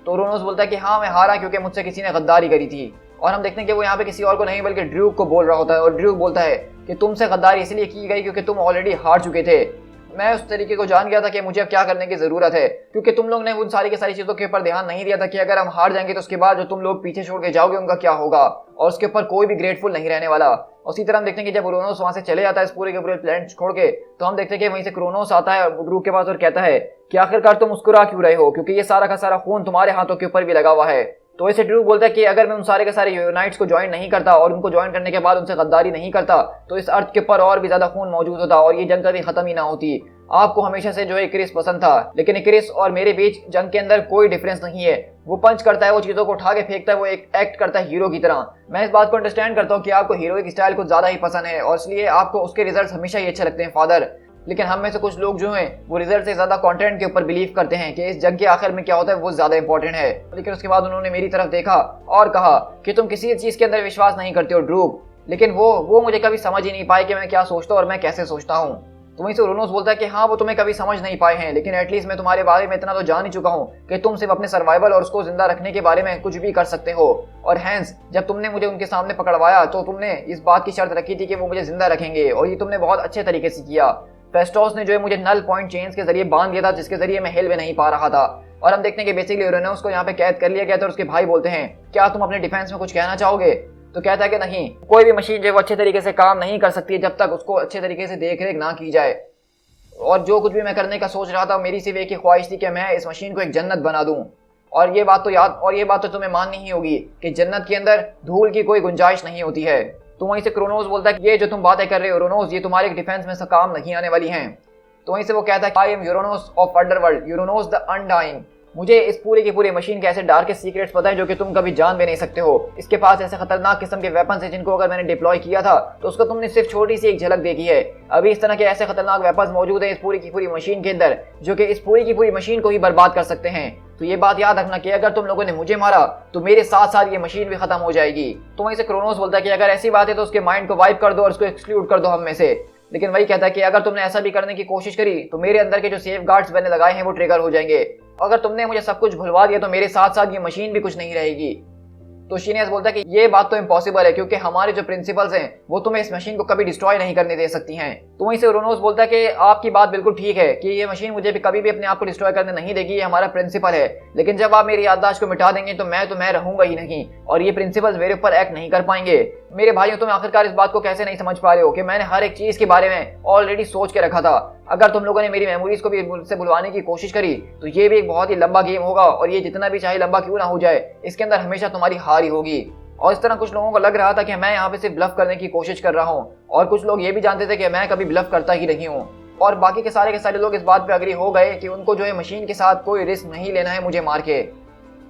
तो उरोनोस बोलता है कि हाँ, मैं हारा क्योंकि मुझसे किसी ने गद्दारी करी थी। और हम देखते हैं कि वो यहाँ पे किसी और को नहीं बल्कि ड्रूक को बोल रहा होता है। और ड्रूक बोलता है कि तुमसे गद्दारी इसलिए की गई क्योंकि तुम ऑलरेडी हार चुके थे। मैं उस तरीके को जान गया था कि मुझे अब क्या करने की जरूरत है, क्योंकि तुम लोग ने उन सारी की सारी चीजों के ऊपर ध्यान नहीं दिया था कि अगर हम हार जाएंगे तो उसके बाद जो तुम लोग पीछे छोड़ के जाओगे उनका क्या होगा, और उसके ऊपर कोई भी ग्रेटफुल नहीं रहने वाला। और इसी तरह हम देखते हैं कि जब उरोनोस वहां से चले जाता है इस पूरे के पूरे प्लैनेट छोड़ के, तो हम देखते हैं कि वहीं से क्रोनोस आता है ड्रूक के पास और कहता है कि आखिरकार तुम मुस्कुरा क्यों रहे हो, क्योंकि ये सारा का सारा खून तुम्हारे हाथों के ऊपर भी लगा हुआ है। तो ऐसे ड्रूक बोलता है कि अगर मैं उन सारे के सारे यूनाइट्स को ज्वाइन नहीं करता और उनको ज्वाइन करने के बाद उनसे गद्दारी नहीं करता तो इस अर्थ के ऊपर और भी ज्यादा खून मौजूद होता और ये जंग कभी खत्म ही ना होती। आपको हमेशा से जो है इक्रिस पसंद था, लेकिन इक्रिस और मेरे बीच जंग के अंदर कोई डिफरेंस नहीं है। वो पंच करता है, वो चीजों को उठा के फेंकता है, वो एक एक्ट करता है हीरो की तरह। मैं इस बात को अंडरस्टैंड करता हूँ कि आपको हीरोइक स्टाइल कुछ ज्यादा ही पसंद है और इसलिए आपको उसके रिजल्ट हमेशा ही अच्छे लगते हैं फादर। लेकिन हम में से कुछ लोग जो हैं वो रिजल्ट से ज्यादा कंटेंट के ऊपर बिलीव करते हैं कि इस जंग के आखिर में क्या होता है वो ज्यादा इंपॉर्टेंट है। लेकिन उसके बाद उन्होंने मेरी तरफ देखा और कहा कि तुम किसी चीज के अंदर विश्वास नहीं करते हो ड्रूक। लेकिन वो मुझे कभी समझ ही नहीं पाए कि मैं क्या सोचता हूँ और मैं कैसे सोचता हूँ। तो वहीं से उरोनोस बोलता है कि हाँ, वो तुम्हें कभी समझ नहीं पाए हैं, लेकिन एटलीस्ट मैं तुम्हारे बारे में इतना तो जान ही चुका हूँ कि तुम सिर्फ अपने सर्वाइवल और उसको जिंदा रखने के बारे में कुछ भी कर सकते हो। और हैंस, जब तुमने मुझे उनके सामने पकड़वाया तो तुमने इस बात की शर्त रखी थी कि वो मुझे जिंदा रखेंगे और ये तुमने बहुत अच्छे तरीके से किया। फेस्टोस ने जो है मुझे नल पॉइंट चेन्स के जरिए बांध दिया था जिसके जरिए मैं हिल भी नहीं पा रहा था। और हम देखते हैं कि बेसिकली उरोनोस को यहाँ पे कैद कर लिया गया था और उसके भाई बोलते हैं, क्या तुम अपने डिफेंस में कुछ कहना चाहोगे? तो कहता है कि नहीं, कोई भी मशीन जो है वो अच्छे तरीके से काम नहीं कर सकती जब तक उसको अच्छे तरीके से देख रेख ना की जाए। और जो कुछ भी मैं करने का सोच रहा था मेरी सिर्फ एक ही ख्वाहिश थी कि मैं इस मशीन को एक जन्नत बना दूं। और ये बात तो तुम्हें माननी ही होगी कि जन्नत के अंदर धूल की कोई गुंजाइश नहीं होती है। तो वहीं से क्रोनोस बोलता है कि ये जो तुम बातें कर रहे हो उरोनोस, ये तुम्हारे डिफेंस में से काम नहीं आने वाली हैं। तो वहीं से वो कहता है, I am Uranos of underworld, Uranos the undying. मुझे इस पूरी की पूरी मशीन के ऐसे डार्केस्ट सीक्रेट्स पता है जो कि तुम कभी जान भी नहीं सकते हो। इसके पास ऐसे खतरनाक किस्म के वेपन्स हैं जिनको अगर मैंने डिप्लॉय किया था तो उसको तुमने सिर्फ छोटी सी एक झलक देखी है। अभी इस तरह के ऐसे खतरनाक वेपन्स मौजूद हैं इस पूरी की पूरी मशीन के अंदर जो कि इस पूरी की पूरी मशीन को ही बर्बाद कर सकते हैं। तो ये बात याद रखना कि अगर तुम लोगों ने मुझे मारा तो मेरे साथ साथ ये मशीन भी खत्म हो जाएगी। तो वहीं से क्रोनोस बोलता है कि अगर ऐसी बात है तो उसके माइंड को वाइप कर दो और उसको एक्सक्लूड कर दो हम में से। लेकिन वही कहता है कि अगर तुमने ऐसा भी करने की कोशिश करी तो मेरे अंदर के जो सेफ गार्ड्स मैंने लगाए हैं वो ट्रिगर हो जाएंगे। अगर तुमने मुझे सब कुछ भुलवा दिया तो मेरे साथ साथ ये मशीन भी कुछ नहीं रहेगी। तो शीनियस बोलता है कि ये बात तो इम्पॉसिबल है क्योंकि हमारे जो प्रिंसिपल्स हैं वो तुम्हें इस मशीन को कभी डिस्ट्रॉय नहीं करने दे सकती हैं। तो वहीं से उरोनोस बोलता है कि आपकी बात बिल्कुल ठीक है कि ये मशीन मुझे भी कभी भी अपने आप को डिस्ट्रॉय करने नहीं देगी, ये हमारा प्रिंसिपल है। लेकिन जब आप मेरी याददाश्त को मिटा देंगे तो मैं रहूंगा ही नहीं और ये प्रिंसिपल्स मेरे ऊपर एक्ट नहीं कर पाएंगे। मेरे भाइयों, तुम आखिरकार इस बात को कैसे नहीं समझ पा रहे हो कि मैंने हर एक चीज के बारे में ऑलरेडी सोच के रखा था। अगर तुम लोगों ने मेरी मेमोरीज को भी मुझसे भुलवाने की कोशिश करी तो ये भी एक बहुत ही लंबा गेम होगा और ये जितना भी चाहे लंबा क्यों ना हो जाए इसके अंदर हमेशा तुम्हारी हार ही होगी। और इस तरह कुछ लोगों को लग रहा था कि मैं यहाँ पे सिर्फ ब्लफ करने की कोशिश कर रहा हूँ और कुछ लोग ये भी जानते थे कि मैं कभी ब्लफ करता ही नहीं हूँ। और बाकी के सारे लोग इस बात पे अग्री हो गए कि उनको जो है मशीन के साथ कोई रिस्क नहीं लेना है मुझे मार के।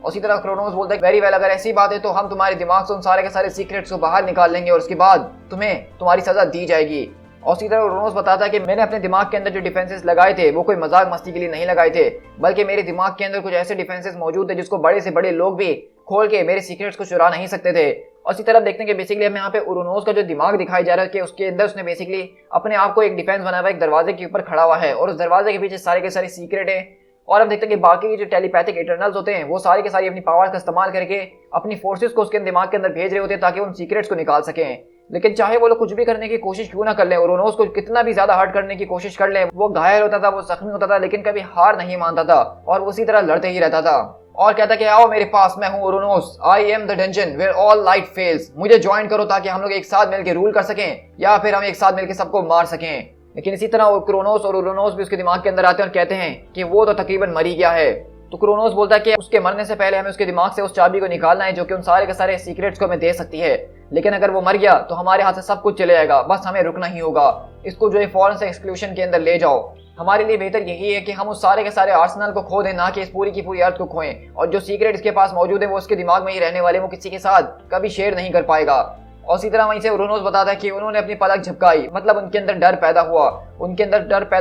उसी तरह क्रोनोस बोलता है वेरी वेल, अगर ऐसी बात है तो हम तुम्हारे दिमाग से उन सारे के सारे सीक्रेट्स को बाहर निकाल लेंगे और उसके बाद तुम्हें तुम्हारी सजा दी जाएगी। और उसी तरह क्रोनोस बताता है कि मैंने अपने दिमाग के अंदर जो डिफेंसेस लगाए थे वो कोई मजाक मस्ती के लिए नहीं लगाए थे, बल्कि मेरे दिमाग के अंदर कुछ ऐसे डिफेंसेस मौजूद थे जिसको बड़े से बड़े लोग भी खोल के मेरे सीक्रेट्स को चुरा नहीं सकते थे। और इसी तरह देखते हैं कि बेसिकली हमें यहाँ पे उरोनोस का जो दिमाग दिखाया जा रहा है कि उसके अंदर उसने बेसिकली अपने आप को एक डिफेंस बनाया हुआ एक दरवाजे के ऊपर खड़ा हुआ है और उस दरवाजे के पीछे सारे के सारे सीक्रेट है। और हम देखते हैं कि बाकी जो टेलीपैथिक इटर्नल्स होते हैं वो सारे के सारे अपनी पावर्स का इस्तेमाल करके अपनी फोर्सेस को उसके दिमाग के अंदर भेज रहे होते हैं ताकि उन सीक्रेट्स को निकाल सकें। लेकिन चाहे वो लोग कुछ भी करने की कोशिश क्यों ना कर लें, उरोनोस को कितना भी ज्यादा हर्ट करने की कोशिश कर ले, वो घायल होता था, वो जख्मी होता था, लेकिन कभी हार नहीं मानता था और वो उसी तरह लड़ते ही रहता था और कहता कि आओ मेरे पास, मैं हूं Uranos, I am the dungeon where all light fails, मुझे ज्वाइन करो ताकि हम लोग एक साथ मिलकर रूल कर सकें या फिर हम एक साथ मिलकर सबको मार सकें। लेकिन इसी तरह क्रोनोस और उरोनोस भी उसके दिमाग के अंदर आते हैं और कहते हैं कि वो तो तकरीबन मर ही गया है। तो क्रोनोस बोलता है कि उसके मरने से पहले हमें उसके दिमाग से उस चाबी को निकालना है जो कि उन सारे के सारे सीक्रेट्स को हमें दे सकती है। लेकिन अगर वो मर गया तो हमारे हाथ से सब कुछ चले जाएगा, बस हमें रुकना ही होगा। इसको जो है फौरन से एक्सक्लूशन के अंदर ले जाओ। हमारे लिए बेहतर यही है कि हम उस सारे के सारे आर्सेनल को खो दें, ना कि इस पूरी की पूरी अर्थ को खोएं। और जो सीक्रेट इसके पास मौजूद है वो उसके दिमाग में ही रहने वाले, वो किसी के साथ कभी शेयर नहीं कर पाएगा। और इसी तरह वहीं से उरोनोस बताता है कि उन्होंने अपनी पलक झपकाई, मतलब उनके अंदर डर पैदा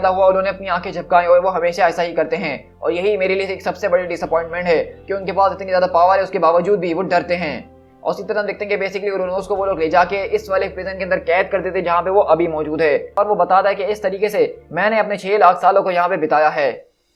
हुआ, उन्होंने अपनी आंखें झपकाई और वो हमेशा ऐसा ही करते हैं। और यही मेरे लिए एक सबसे बड़ी डिसअपॉइंटमेंट है कि उनके पास इतनी ज्यादा पावर है उसके बावजूद भी वो डरते हैं। और इसी तरह देखते हैं कि बेसिकली उरोनोस को वो लोग ले जाके इस वाले प्रिजन के अंदर कैद कर देते जहाँ पे वो अभी मौजूद है। और वो बताता है कि इस तरीके से मैंने अपने 6 लाख सालों को यहाँ पे बिताया है।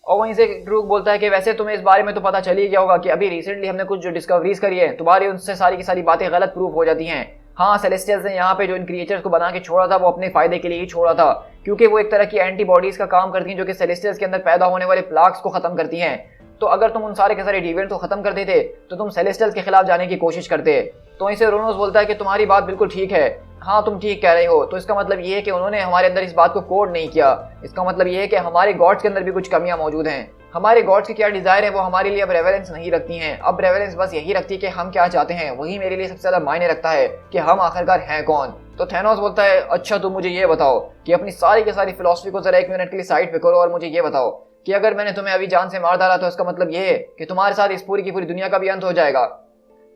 और वहीं से ड्रूक बोलता है कि वैसे तुम्हें इस बारे में तो पता चल ही गया होगा कि अभी रिसेंटली हमने कुछ जो डिस्कवरीज करी है तुम्हारी उनसे सारी की सारी बातें गलत प्रूफ हो जाती हैं। हाँ, सेलेस्टियल्स ने यहाँ पे जो इन क्रिएचर्स को बना के छोड़ा था वो अपने फायदे के लिए ही छोड़ा था, क्योंकि वो एक तरह की एंटीबॉडीज का काम करती हैं जो कि सेलेस्टियल्स के अंदर पैदा होने वाले प्लाग्स को खत्म करती हैं। तो अगर तुम उन सारे के सारे डिविएंट को खत्म कर देते तो तुम सेलेस्टियल्स के खिलाफ जाने की कोशिश करते। तो इसे उरोनोस बोलता है कि तुम्हारी बात बिल्कुल ठीक है, हाँ तुम ठीक कह रहे हो। तो इसका मतलब ये है कि उन्होंने हमारे अंदर इस बात को कोड नहीं किया। इसका मतलब ये है कि हमारे गॉड्स के अंदर भी कुछ कमियां मौजूद हैं। हमारे गॉड्स की क्या डिजायर है वो हमारे लिए अब रेवरेंस नहीं रखती हैं। अब रेवरेंस बस यही रखती है कि हम क्या चाहते हैं, वही मेरे लिए सबसे ज्यादा मायने रखता है कि हम आखिरकार हैं कौन। तो थैनोस बोलता है अच्छा तुम मुझे ये बताओ कि अपनी सारी की सारी फिलॉसफी को जरा 1 मिनट के लिए साइड पे करो और मुझे ये बताओ कि अगर मैंने तुम्हें अभी जान से मार डाला तो इसका मतलब ये है कि तुम्हारे साथ इस पूरी की पूरी दुनिया का भी अंत हो जाएगा।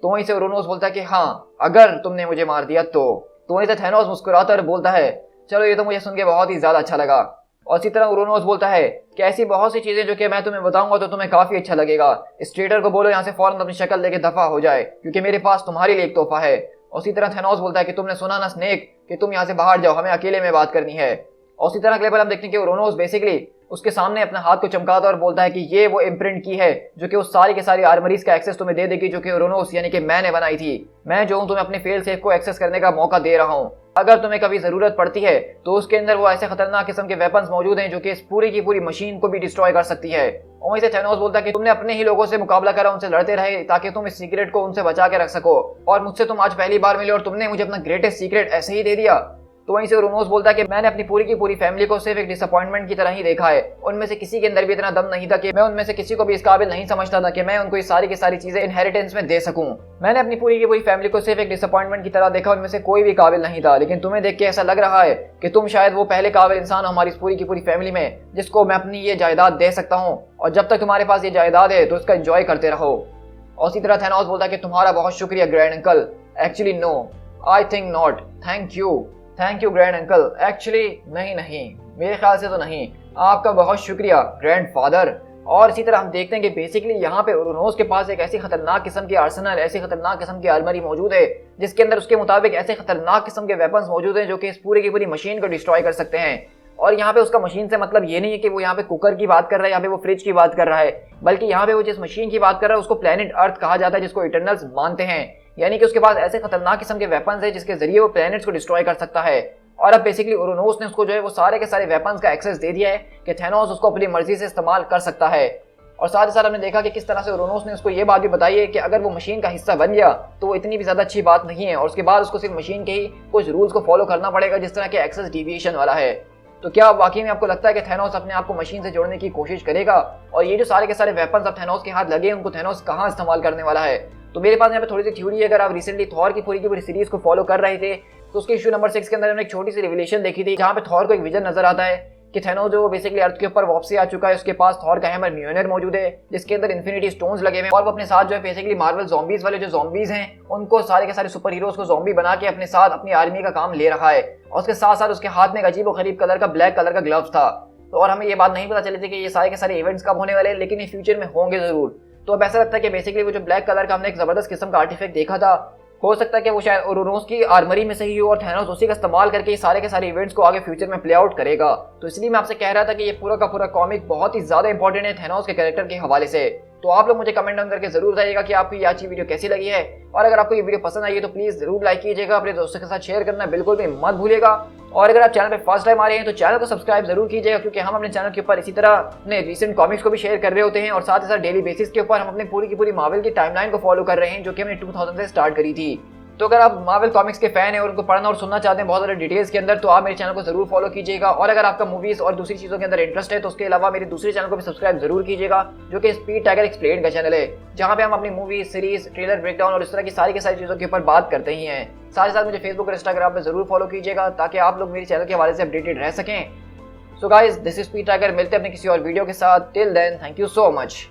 तो वहीं से उरोनोस बोलता है कि हाँ, अगर तुमने मुझे मार दिया तो वहीं से थैनोस मुस्कुराता और बोलता है चलो ये तो मुझे सुन के बहुत ही ज्यादा अच्छा लगा। और इसी तरह उरोनोस बोलता है कि ऐसी बहुत सी चीजें जो कि मैं तुम्हें बताऊंगा तो तुम्हें काफी अच्छा लगेगा। इस ट्रेटर को बोलो यहाँ से फौरन अपनी शक्ल लेके दफा हो जाए क्योंकि मेरे पास तुम्हारे लिए एक तोहफा है। और इसी तरह थैनोस बोलता है कि तुमने सुना ना स्नेक कि तुम यहाँ से बाहर जाओ, हमें अकेले में बात करनी है। और इसी तरह अगले बार हम देखते हैं कि उरोनोस बेसिकली उसके सामने अपना हाथ को चमकाता और बोलता है कि ये वो इम्प्रिंट की है जो कि उस सारी के सारी आर्मरीज का एक्सेस तुम्हें दे देगी जो कि उरोनोस यानी कि मैंने बनाई थी। मैं जो हूँ तुम्हें अपने फेल सेफ को एक्सेस करने का मौका दे रहा हूँ। अगर तुम्हें कभी जरूरत पड़ती है तो उसके अंदर वो ऐसे खतरनाक किस्म के वेपन्स मौजूद हैं जो कि इस पूरी की पूरी मशीन को भी डिस्ट्रॉय कर सकती है। और वहीं से थैनोस बोलता है कि तुमने अपने ही लोगों से मुकाबला करा, उनसे लड़ते रहे ताकि तुम इस सीक्रेट को उनसे बचा के रख सको, और मुझसे तुम आज पहली बार मिले और तुमने मुझे अपना ग्रेटेस्ट सीक्रेट ऐसे ही दे दिया। तो वहीं से ओरोनोस बोलता है कि मैंने अपनी पूरी की पूरी फैमिली को सिर्फ एक डिसअपॉइंटमेंट की तरह ही देखा है। उनमें से किसी के अंदर भी इतना दम नहीं था कि मैं उनमें से किसी को भी इस काबिल नहीं समझता था कि मैं उनको ये सारी की सारी चीजें इनहेरिटेंस में दे सकूं। मैंने अपनी पूरी की पूरी फैमिली को सिर्फ एक डिसअपॉइंटमेंट की तरह देखा, उनमें से कोई भी काबिल नहीं था। लेकिन तुम्हें देख के ऐसा लग रहा है कि तुम शायद वो पहले काबिल इंसान हो हमारी पूरी की पूरी फैमिली में जिसको मैं अपनी ये जायदाद दे सकता हूँ, और जब तक तुम्हारे पास ये जायदाद है तो इसका एंजॉय करते रहो। और इसी तरह थैनोस बोलता है कि तुम्हारा बहुत शुक्रिया grand uncle. Actually no, I think not. Thank you grand uncle. Actually नहीं, मेरे ख्याल से तो नहीं। आपका बहुत शुक्रिया ग्रैंड फादर। और इसी तरह हम देखते हैं कि बेसिकली यहाँ पे ओरोनोस के पास एक ऐसी खतरनाक किस्म की आर्सेनल, ऐसी खतरनाक किस्म की आर्मरी मौजूद है जिसके अंदर उसके मुताबिक ऐसे खतरनाक किस्म के वेपन्स मौजूद हैं जो कि इस पूरी की पूरी मशीन को डिस्ट्रॉय कर सकते हैं। और यहाँ पे उसका मशीन से मतलब ये नहीं है कि वो यहाँ पे कुकर की बात कर रहा है, यहाँ पे वो फ्रिज की बात कर रहा है, बल्कि यहाँ पे वो जिस मशीन की बात कर रहा है उसको प्लेनेट अर्थ कहा जाता है, जिसको इटर्नल्स मानते हैं। यानी कि उसके पास ऐसे खतरनाक किस्म के वेपन्स है जिसके जरिए वो प्लेनेट्स को डिस्ट्रॉय कर सकता है। और अब बेसिकली ओरोनोस ने उसको जो है वो सारे के सारे वेपन्स का एक्सेस दे दिया है कि थैनोस उसको अपनी मर्जी से इस्तेमाल कर सकता है। और साथ ही साथ हमने देखा कि किस तरह से ओरोनोस ने उसको ये बात भी बताई है कि अगर वो मशीन का हिस्सा बन गया तो वो इतनी भी ज्यादा अच्छी बात नहीं है, और उसके बाद उसको सिर्फ मशीन के ही कुछ रूल्स को फॉलो करना पड़ेगा जिस तरह के एक्सेस डेविएशन वाला है। तो क्या वाकई में आपको लगता है कि थैनोस अपने आप को मशीन से जोड़ने की कोशिश करेगा? और ये जो सारे के सारे वेपन्स अब थैनोस के हाथ लगे उनको थैनोस कहाँ इस्तेमाल करने वाला है? तो मेरे पास यहाँ पे थोड़ी सी थ्योरी है। अगर आप रिसेंटली थॉर की पूरी सीरीज को फॉलो कर रहे थे तो उसके इशू नंबर 6 के अंदर हमने एक छोटी सी रिविलेशन देखी थी जहाँ पे थॉर को एक विजन नजर आता है कि थैनोस जो बेसिकली अर्थ के ऊपर वापसी आ चुका है, उसके पास थॉर का हैमर म्योलनर मौजूद है जिसके अंदर इन्फिनिटी स्टोन्स लगे हुए हैं, और वो अपने साथ जो है बेसिकली मार्वल ज़ॉम्बीज वाले जो ज़ॉम्बीज हैं उनको सारे के सारे सुपर हीरोज को ज़ॉम्बी बना के अपने साथ अपनी आर्मी का काम ले रहा है। और उसके साथ साथ उसके हाथ में एक अजीब व गरीब कलर का ब्लैक कलर का ग्लव्स था। तो और हमें ये बात नहीं पता चली थी कि ये सारे के सारे इवेंट्स कब होने वाले हैं, लेकिन ये फ्यूचर में होंगे जरूर। तो अब ऐसा लगता है कि बेसिकली वो जो ब्लैक कलर का हमने एक जबरदस्त किस्म का आर्टिफैक्ट देखा था, हो सकता है कि वो शायद ओरोनोस की आर्मरी में से ही हो और थैनोस उसी का इस्तेमाल करके सारे के सारे इवेंट्स को आगे फ्यूचर में प्ले आउट करेगा। तो इसलिए मैं आपसे कह रहा था कि ये पूरा का पूरा कॉमिक बहुत ही ज्यादा इंपॉर्टेंट है थैनोस के कैरेक्टर के हवाले से। तो आप लोग मुझे कमेंट डाउन करके जरूर बताइएगा कि आपको ये अच्छी वीडियो कैसी लगी है, और अगर आपको ये वीडियो पसंद आई है तो प्लीज जरूर लाइक कीजिएगा, अपने दोस्तों के साथ शेयर करना बिल्कुल भी मत भूलिएगा। और अगर आप चैनल पे फर्स्ट टाइम आ रहे हैं तो चैनल को सब्सक्राइब जरूर कीजिएगा, क्योंकि हम अपने चैनल के ऊपर इसी तरह अपने रिसेंट कॉमिक्स को भी शेयर कर रहे होते हैं, और साथ ही साथ डेली बेसिस के ऊपर हम अपनी पूरी की पूरी मार्वल की टाइमलाइन को फॉलो कर रहे हैं जो कि हमने 2000 से स्टार्ट करी थी। तो अगर आप मार्वल कॉमिक्स के फैन हैं और उनको पढ़ना और सुनना चाहते हैं बहुत सारे डिटेल्स के अंदर, तो आप मेरे चैनल को जरूर फॉलो कीजिएगा। और अगर आपका मूवीज और दूसरी चीजों के अंदर इंटरेस्ट है तो उसके अलावा मेरे दूसरे चैनल को भी सब्सक्राइब जरूर कीजिएगा, जो कि स्पीड टाइगर एक्सप्लेन का चैनल है, जहां पे हम अपनी मूवी सीरीज ट्रेलर ब्रेकडाउन और इस तरह की सारी चीजों के ऊपर बात करते ही हैं। साथ ही साथ मुझे फेसबुक और इंस्टाग्राम पे जरूर फॉलो कीजिएगा ताकि आप लोग मेरे चैनल के हवाले से अपडेटेड रह सकें। So guys, this is Speed Tiger. मिलते हैं अपने किसी और वीडियो के साथ। Till then, thank you so much.